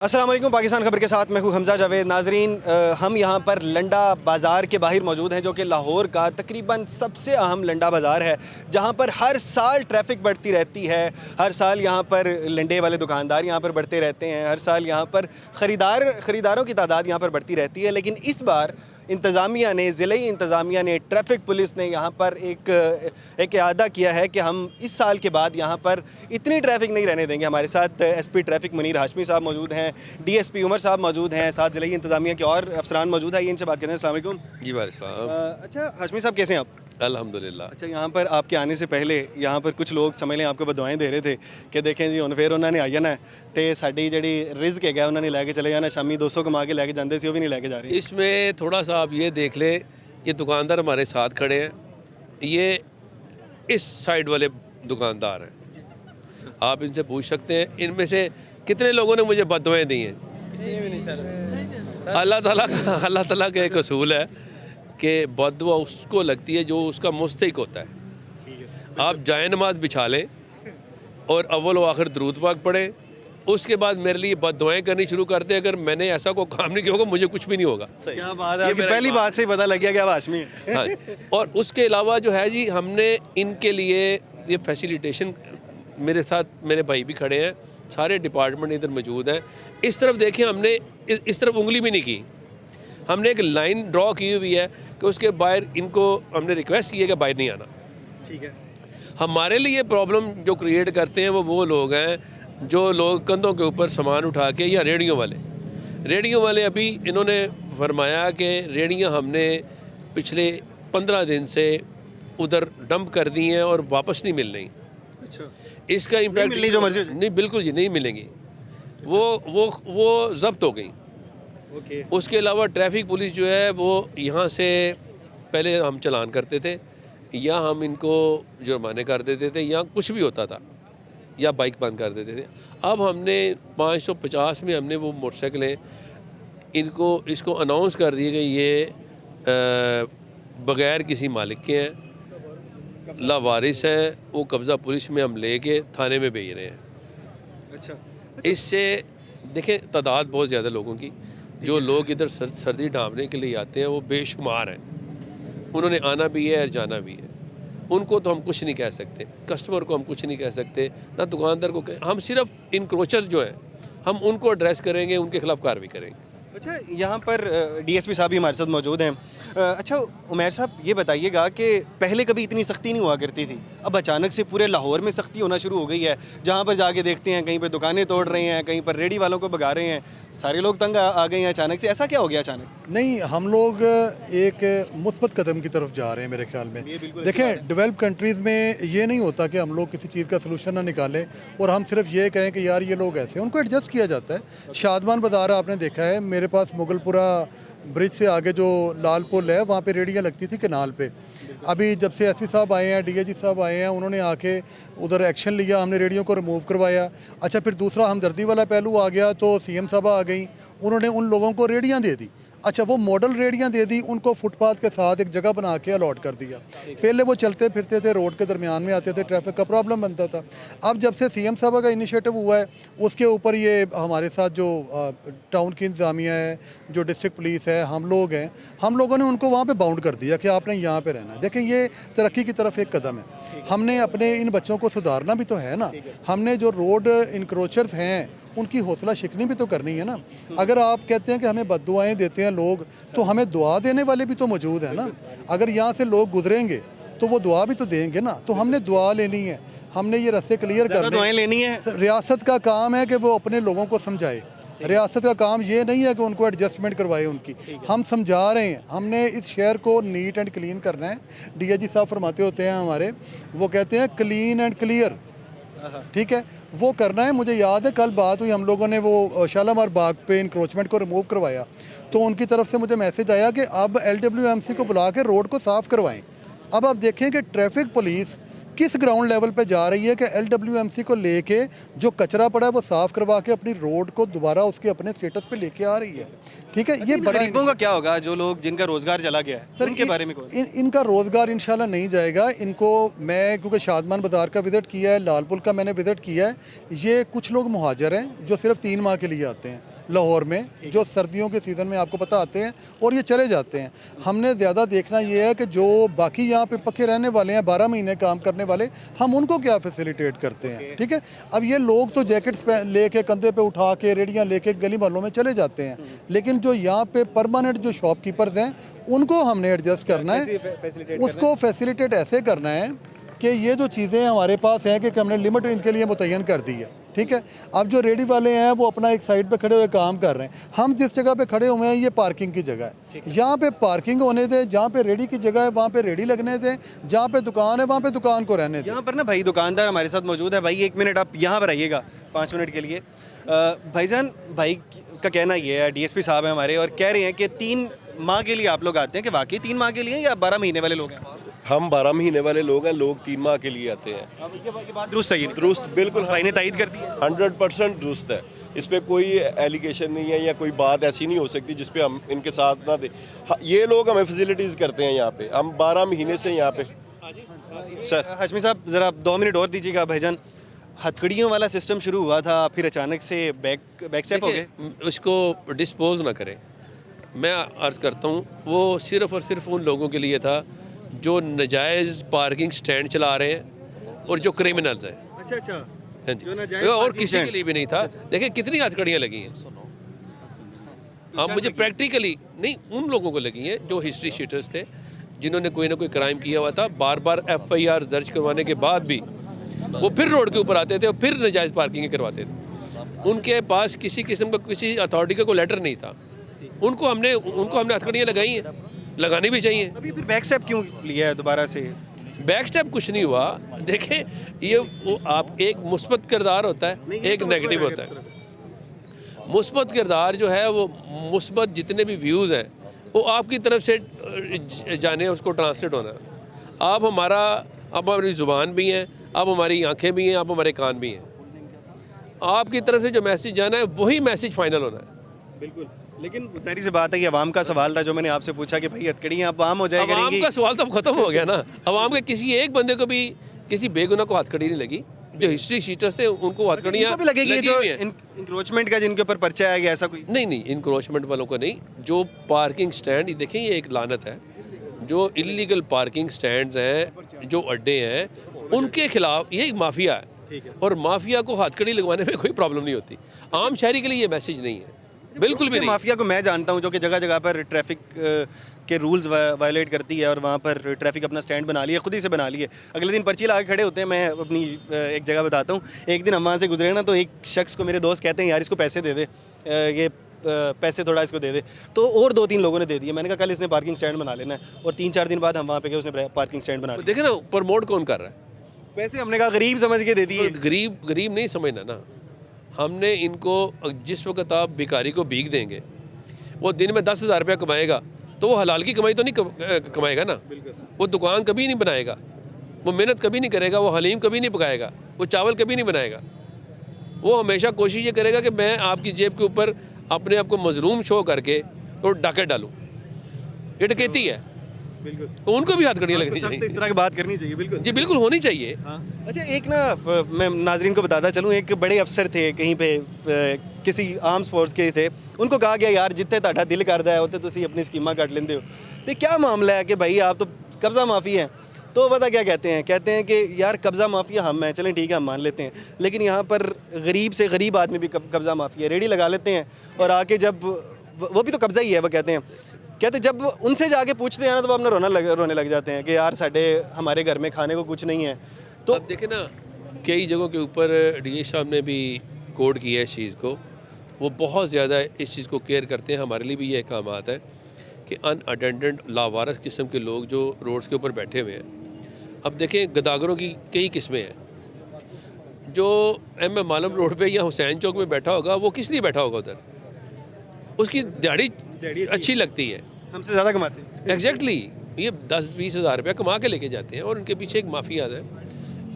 अस्सलाम वालेकुम। पाकिस्तान खबर के साथ मैं हूं हमजा जावेद। नाजरीन, हम यहां पर लंडा बाज़ार के बाहर मौजूद हैं, जो कि लाहौर का तकरीबन सबसे अहम लंडा बाज़ार है, जहां पर हर साल ट्रैफिक बढ़ती रहती है। हर साल यहां पर लंडे वाले दुकानदार यहां पर बढ़ते रहते हैं। हर साल यहां पर ख़रीदारों की तादाद यहां पर बढ़ती रहती है। लेकिन इस बार इंतज़ामिया ने, ज़िले इंतज़ामिया ने, ट्रैफिक पुलिस ने यहाँ पर एक इरादा किया है कि हम इस साल के बाद यहाँ पर इतनी ट्रैफिक नहीं रहने देंगे। हमारे साथ एसपी ट्रैफिक मुनीर हाशमी साहब मौजूद हैं, डीएसपी उमर साहब मौजूद हैं, साथ ज़िले इंतज़ामिया के और अफसरान मौजूद हैं। ये इनसे बात करते हैं। अस्सलाम वालेकुम। जी वालेकुम। अच्छा हाशमी साहब, कैसे हैं आप? अल्हम्दुलिल्लाह। अच्छा, यहाँ पर आपके आने से पहले यहाँ पर कुछ लोग समझ लें आपको बदुआएं दे रहे थे कि देखें जी हुण फिर उन्होंने आई जाना तो साड़ी जी रिज़्क है उन्होंने लैके चले जाना, शामी 200 कमा के लैके जाते सी, वो भी नहीं लैके जा रहे। इसमें थोड़ा सा आप ये देख लें, ये दुकानदार हमारे साथ खड़े हैं, ये इस साइड वाले दुकानदार हैं। आप इनसे पूछ सकते हैं इनमें से कितने लोगों ने मुझे बदुआएं दी हैं। किसी भी नहीं सर। अल्लाह ताला का एक असूल है कि बदुआ उसको लगती है जो उसका मुस्तहिक होता है। आप जाए नमाज बिछा लें और अव्वल व आखिर दरूद पाक पढ़ें, उसके बाद मेरे लिए बददुआएं करनी शुरू कर दें। अगर मैंने ऐसा कोई काम नहीं किया होगा, मुझे कुछ भी नहीं होगा। क्या बात है, आपकी पहली बात से ही पता लग गया कि आप हाशमी हैं। हाँ, और उसके अलावा जो है जी, हमने इनके लिए ये फैसिलिटेशन, मेरे साथ मेरे भाई भी खड़े हैं, सारे डिपार्टमेंट इधर मौजूद हैं। इस तरफ देखें, हमने इस तरफ उंगली भी नहीं की। हमने एक लाइन ड्रॉ की हुई है कि उसके बाहर इनको हमने रिक्वेस्ट की है कि बाहर नहीं आना। ठीक है। हमारे लिए प्रॉब्लम जो क्रिएट करते हैं वो लोग हैं जो लोग कंधों के ऊपर सामान उठा के, या रेडियो वाले अभी इन्होंने फरमाया कि रेडियाँ हमने पिछले 15 दिन से उधर डंप कर दी हैं और वापस नहीं मिल रही। अच्छा, इसका इम्पैक्ट मिलनी जो मर्जी नहीं, बिल्कुल जी नहीं मिलेंगी। वो जब्त हो गई। ओके। उसके अलावा ट्रैफिक पुलिस जो है वो यहाँ से पहले हम चलान करते थे, या हम इनको जुर्माने कर देते थे, या कुछ भी होता था, या बाइक बंद कर देते थे। अब हमने 550 में हमने वो मोटरसाइकिलें इसको अनाउंस कर दिए कि ये बग़ैर किसी मालिक के हैं, लावारिस हैं, वो कब्ज़ा पुलिस में हम लेके थाने में भेज रहे हैं। अच्छा। इससे देखें, तादाद बहुत ज़्यादा लोगों की, जो लोग इधर सर्दी ढांपने के लिए आते हैं वो बेशुमार हैं। उन्होंने आना भी है और जाना भी है। उनको तो हम कुछ नहीं कह सकते, कस्टमर को हम कुछ नहीं कह सकते, ना दुकानदार को हम सिर्फ इनक्रोचर्स जो हैं हम उनको एड्रेस करेंगे, उनके खिलाफ कार्रवाई करेंगे। अच्छा, यहाँ पर डीएसपी साहब भी हमारे साथ मौजूद हैं। अच्छा उमैर साहब, ये बताइएगा कि पहले कभी इतनी सख्ती नहीं हुआ करती थी, अब अचानक से पूरे लाहौर में सख्ती होना शुरू हो गई है। जहाँ पर जाके देखते हैं कहीं पर दुकानें तोड़ रहे हैं, कहीं पर रेडी वालों को भगा रहे हैं, सारे लोग तंग आ गए हैं अचानक से। ऐसा क्या हो गया अचानक? नहीं, हम लोग एक मुस्बत कदम की तरफ जा रहे हैं मेरे ख्याल में। देखें, डेवलप कंट्रीज़ में ये नहीं होता कि हम लोग किसी चीज़ का सलूशन ना निकालें और हम सिर्फ ये कहें कि यार ये लोग ऐसे हैं। उनको एडजस्ट किया जाता है। शादमान बाज़ार आपने देखा है, मेरे पास मुगलपुरा ब्रिज से आगे जो लाल पुल है वहाँ पे रेडियाँ लगती थी कनाल पे। अभी जब से एसपी साहब आए हैं, डीआईजी साहब आए हैं, उन्होंने आके उधर एक्शन लिया, हमने रेडियो को रिमूव करवाया। अच्छा, फिर दूसरा हमदर्दी वाला पहलू आ गया तो सीएम साहब आ गई, उन्होंने उन लोगों को रेडियाँ दे दी। अच्छा, वो मॉडल रेडियाँ दे दी, उनको फुटपाथ के साथ एक जगह बना के अलॉट कर दिया। पहले वो चलते फिरते थे, रोड के दरमियान में आते थे, ट्रैफिक का प्रॉब्लम बनता था। अब जब से सीएम साहब का इनिशिएटिव हुआ है, उसके ऊपर ये हमारे साथ जो टाउन की इंतज़ामिया है, जो डिस्ट्रिक्ट पुलिस है, हम लोग हैं, हम लोगों ने उनको वहाँ पर बाउंड कर दिया कि आपने यहाँ पर रहना है। देखें, ये तरक्की की तरफ एक कदम है। हमने अपने इन बच्चों को सुधारना भी तो है ना। हमने जो रोड इनक्रोचर्स हैं उनकी हौसला शिकनी भी तो करनी है ना। अगर आप कहते हैं कि हमें बद्दुआएं देते हैं लोग, तो हमें दुआ देने वाले भी तो मौजूद है ना। अगर यहाँ से लोग गुजरेंगे तो वो दुआ भी तो देंगे ना। तो हमने दुआ लेनी है, हमने ये रास्ते क्लियर करने, दुआएं लेनी है। रियासत का काम है कि वो अपने लोगों को समझाए। रियासत का काम ये नहीं है कि उनको एडजस्टमेंट करवाए उनकी। हम समझा रहे हैं, हमने इस शहर को नीट एंड क्लीन करना है। डीआईजी साहब फरमाते होते हैं हमारे, वो कहते हैं क्लीन एंड क्लियर, ठीक है, वो करना है। मुझे याद है कल बात हुई, हम लोगों ने वो शालामार बाग पे इंक्रोचमेंट को रिमूव करवाया, तो उनकी तरफ से मुझे मैसेज आया कि अब LWMC को बुला के रोड को साफ़ करवाएं। अब आप देखें कि ट्रैफिक पुलिस किस ग्राउंड लेवल पे जा रही है कि LWMC को लेके जो कचरा पड़ा है वो साफ़ करवा के अपनी रोड को दोबारा उसके अपने स्टेटस पे लेके आ रही है। ठीक है, ये बड़ा गरीबों का क्या होगा, जो लोग जिनका रोजगार चला गया है, सर उनके बारे में इनका रोज़गार इंशाल्लाह नहीं जाएगा। इनको मैं क्योंकि शादमान बाज़ार का विज़िट किया है, लालपुल का मैंने विज़िट किया है, ये कुछ लोग मुहाजिर हैं जो सिर्फ 3 माह के लिए आते हैं। लाहौर में, जो सर्दियों के सीज़न में आपको पता आते हैं और ये चले जाते हैं। हमने ज़्यादा देखना ये है कि जो बाकी यहाँ पे पक्के रहने वाले हैं, 12 महीने काम करने वाले, हम उनको क्या फैसिलिटेट करते हैं, ठीक है। अब ये लोग तो जैकेट्स लेके कंधे पे उठा के रेडियाँ लेके गली मोहल्लों में चले जाते हैं, लेकिन जो यहाँ पे परमानेंट जो शॉपकीपर्स हैं उनको हमने एडजस्ट करना है, उसको फैसिलिटेट ऐसे करना है कि ये जो चीज़ें हमारे पास हैं कि हमने लिमिट इनके लिए मुतय्यन कर दी है, ठीक है। अब जो रेडी वाले हैं वो अपना एक साइड पे खड़े हुए काम कर रहे हैं, हम जिस जगह पे खड़े हुए हैं ये पार्किंग की जगह है, यहाँ पे पार्किंग होने दें, जहाँ पे रेडी की जगह है वहाँ पे रेडी लगने दें, जहाँ पे दुकान है वहाँ पे दुकान को रहने दें। यहाँ पर ना भाई दुकानदार हमारे साथ मौजूद है। भाई 1 मिनट आप यहाँ पर आइएगा 5 मिनट के लिए। भाईजान, भाई का कहना ये है, डीएसपी साहब हैं हमारे, और कह रहे हैं कि 3 माह के लिए आप लोग आते हैं, कि वाकई 3 माह के लिए या 12 महीने वाले लोग हैं? हम 12 महीने वाले लोग हैं, लोग 3 माह के लिए आते हैं। अब ये बात दुरुस्त है? ये दुरुस्त, बिल्कुल भाई ने तायद कर दी है? 100% दुरुस्त है। इस पे कोई एलिगेशन नहीं है या कोई बात ऐसी नहीं हो सकती जिस पे हम इनके साथ ना दे। ये लोग हमें फैसिलिटीज़ करते हैं यहाँ पे, हम 12 महीने से यहाँ पे। सर हाशमी साहब ज़रा 2 मिनट और दीजिएगा। भाईजान, हथकड़ियों वाला सिस्टम शुरू हुआ था, फिर अचानक से बैक स्टेप हो गए। उसको डिस्पोज ना करें, मैं अर्ज़ करता हूँ वो सिर्फ़ और सिर्फ उन लोगों के लिए था जो नजायज़ पार्किंग स्टैंड चला रहे हैं और जो क्रिमिनल्स हैं। अच्छा अच्छा, हाँ जो जी, नाजायज़ और पार्किंग किसी के स्टैंड। लिए भी नहीं था। देखिए कितनी हथकड़ियाँ लगी हैं। हाँ, मुझे प्रैक्टिकली नहीं, उन लोगों को लगी हैं जो हिस्ट्री शीटर्स थे, जिन्होंने कोई ना कोई क्राइम किया हुआ था, बार बार FIR दर्ज करवाने के बाद भी वो फिर रोड के ऊपर आते थे और फिर नाजायज़ पार्किंग करवाते थे। उनके पास किसी किस्म का किसी अथॉरिटी का कोई लेटर नहीं था। उनको हमने हथकड़ियाँ लगाई हैं, लगानी भी चाहिए। अभी फिर बैक स्टेप क्यों लिया है दोबारा से? बैक स्टेप कुछ नहीं हुआ। देखें, ये वो आप एक मुस्बत किरदार होता है, एक नेगेटिव होता है। मुस्बत किरदार जो है वो मुस्बत जितने भी व्यूज़ हैं वो आपकी तरफ से जाने, उसको ट्रांसलेट होना। आप हमारी ज़ुबान भी हैं, आप हमारी आंखें भी हैं, आप हमारे कान भी हैं। आपकी तरफ से जो मैसेज जाना है वही मैसेज फाइनल होना है। बिल्कुल, लेकिन सारी सी बात है कि अवाम का सवाल था जो मैंने आपसे पूछा कि भाई हथकड़ियाँ अब आम हो जाए अवाम करेंगी। का सवाल तो ख़त्म हो गया ना। अवाम के किसी एक बंदे को भी, किसी बेगुनाह को हथकड़ी नहीं लगी। जो हिस्ट्री शीटर्स थे उनको हथकड़ियाँ भी लगेगी, लगी जो हुई हैं। इंक्रोचमेंट का जिनके ऊपर पर्चा है या ऐसा कोई? नहीं, इंक्रोचमेंट वालों को नहीं। जो पार्किंग स्टैंड, देखें ये एक लानत है, जो इलीगल पार्किंग स्टैंड्स हैं, जो अड्डे हैं, उनके खिलाफ ये एक माफिया है, और माफिया को हथकड़ी लगवाने में कोई प्रॉब्लम नहीं होती। आम शहरी के लिए ये मैसेज नहीं है, बिल्कुल भी नहीं। माफिया को मैं जानता हूँ जो कि जगह जगह पर ट्रैफिक के रूल्स वायलेट करती है और वहाँ पर ट्रैफिक अपना स्टैंड बना लिए, खुद ही से बना लिए, अगले दिन पर्ची लगा के खड़े होते हैं। मैं अपनी एक जगह बताता हूँ, एक दिन हम वहाँ से गुजरे ना, तो एक शख्स को मेरे दोस्त कहते हैं यार इसको पैसे दे दे, ये पैसे थोड़ा इसको दे दे, तो और 2-3 लोगों ने दे दिए। मैंने कहा कल इसने पार्किंग स्टैंड बना लेना है, और 3-4 दिन बाद हम वहाँ पे गए, उसने पार्किंग स्टैंड बना लिया। देखे ना, प्रमोट कौन कर रहा है? पैसे हमने कहा गरीब समझ के दे दिए। तो गरीब नहीं समझना ना। हमने इनको, जिस वक्त आप भिखारी को भीख देंगे, वो दिन में 10,000 रुपया कमाएगा, तो वो हलाल की कमाई तो नहीं कमाएगा ना। वो दुकान कभी नहीं बनाएगा, वो मेहनत कभी नहीं करेगा, वो हलीम कभी नहीं पकाएगा, वो चावल कभी नहीं बनाएगा। वो हमेशा कोशिश ये करेगा कि मैं आपकी जेब के ऊपर अपने आप को मजलूम शो करके तो डाके डालूं। ये डकैती है। बिल्कुल, तो उनको भी हथकड़ियाँ लगनी इस चाहिए। तरह की बात करनी चाहिए। बिल्कुल जी, बिल्कुल होनी चाहिए। हाँ। अच्छा, एक ना मैं नाजरीन को बताता चलूँ, एक बड़े अफसर थे कहीं पे, किसी आर्म्स फोर्स के थे, उनको कहा गया यार जितने ਤੁਹਾਡਾ दिल करता है उत्ते तुसी अपनी स्कीमां कट लेंदे हो, तो क्या मामला है कि भाई आप तो कब्ज़ा माफ़ी हैं। तो पता क्या कहते हैं कि यार कब्ज़ा माफिया हम हैं, चलें ठीक है हम मान लेते हैं, लेकिन यहाँ पर गरीब से गरीब आदमी भी कब्ज़ा माफिया, रेडी लगा लेते हैं, और आके जब वो भी तो कब्ज़ा ही है, वो कहते जब उनसे जाके पूछते हैं ना तो वो अपना रोने लग जाते हैं कि यार हमारे घर में खाने को कुछ नहीं है। तो अब देखें ना, कई जगहों के ऊपर DG साहब ने भी कोड किया है इस चीज़ को, वो बहुत ज़्यादा इस चीज़ को केयर करते हैं। हमारे लिए भी ये काम आता है कि अनअटेंडेंट लावारस किस्म के लोग जो रोड्स के ऊपर बैठे हुए हैं। अब देखें, गदागरों की कई किस्में हैं। जो MM आलम रोड पे या हुसैन चौक में बैठा होगा, वो किस लिए बैठा होगा उधर? उसकी दिहाड़ी अच्छी लगती है, हमसे ज़्यादा कमाते हैं। एग्जैक्टली, ये 10-20 हज़ार रुपया कमा के लेके जाते हैं, और उनके पीछे एक माफिया है।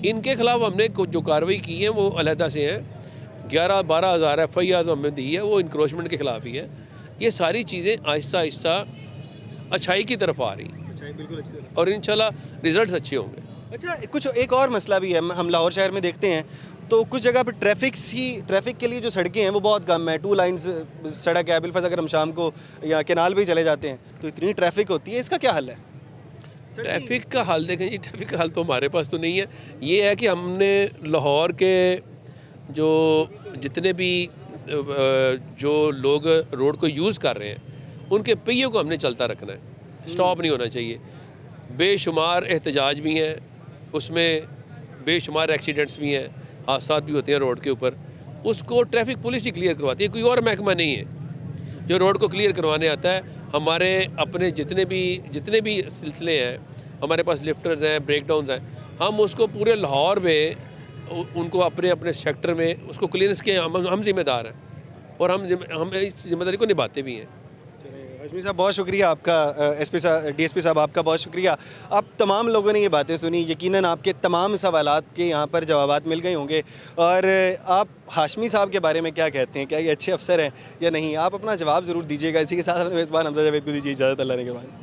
इनके खिलाफ हमने जो कार्रवाई की है वो अलहदा से हैं। 11-12 हज़ार FIR हमने दी है, वो इंक्रोचमेंट के खिलाफ ही है। ये सारी चीज़ें आहिस्ता आहिस्ता अच्छाई की तरफ आ रही हैं, बिल्कुल अच्छी तरह। और इंशाल्लाह रिजल्ट्स अच्छे होंगे। अच्छा, कुछ एक और मसला भी है, हम लाहौर शहर में देखते हैं तो कुछ जगह पर ट्रैफिक के लिए जो सड़कें हैं वो बहुत कम है, 2 लाइन्स सड़क है। बिलफर्ज अगर हम शाम को या केनाल भी चले जाते हैं तो इतनी ट्रैफिक होती है, इसका क्या हल है? ट्रैफिक का हाल देखें जी, ट्रैफिक का हाल तो हमारे पास तो नहीं है। ये है कि हमने लाहौर के जो जितने भी जो लोग रोड को यूज़ कर रहे हैं उनके पहियों को हमने चलता रखना है, स्टॉप नहीं होना चाहिए। बेशुमार एहतजाज भी हैं, उसमें बेशुमार एक्सीडेंट्स भी हैं, हादसा भी होते हैं रोड के ऊपर। उसको ट्रैफिक पुलिस ही क्लियर करवाती है, कोई और महकमा नहीं है जो रोड को क्लियर करवाने आता है। हमारे अपने जितने भी सिलसिले हैं, हमारे पास लिफ्टर्स हैं, ब्रेकडाउन्स हैं, हम उसको पूरे लाहौर में उनको अपने अपने सेक्टर में उसको क्लियरेंस के हम जिम्मेदार हैं और हम इस जिम्मेदारी को निभाते भी हैं। हाशमी साहब बहुत शुक्रिया आपका, एसपी साहब, डीएसपी साहब आपका बहुत शुक्रिया। आप तमाम लोगों ने ये बातें सुनी, यकीनन आपके तमाम सवालात के यहाँ पर जवाबात मिल गए होंगे। और आप हाशमी साहब के बारे में क्या कहते हैं, क्या ये अच्छे अफसर हैं या नहीं? आप अपना जवाब ज़रूर दीजिएगा। इसी के साथ अपने मेज़बान हमजा जावेद को दीजिए इजाज़त, अल्लाह ने के बाद।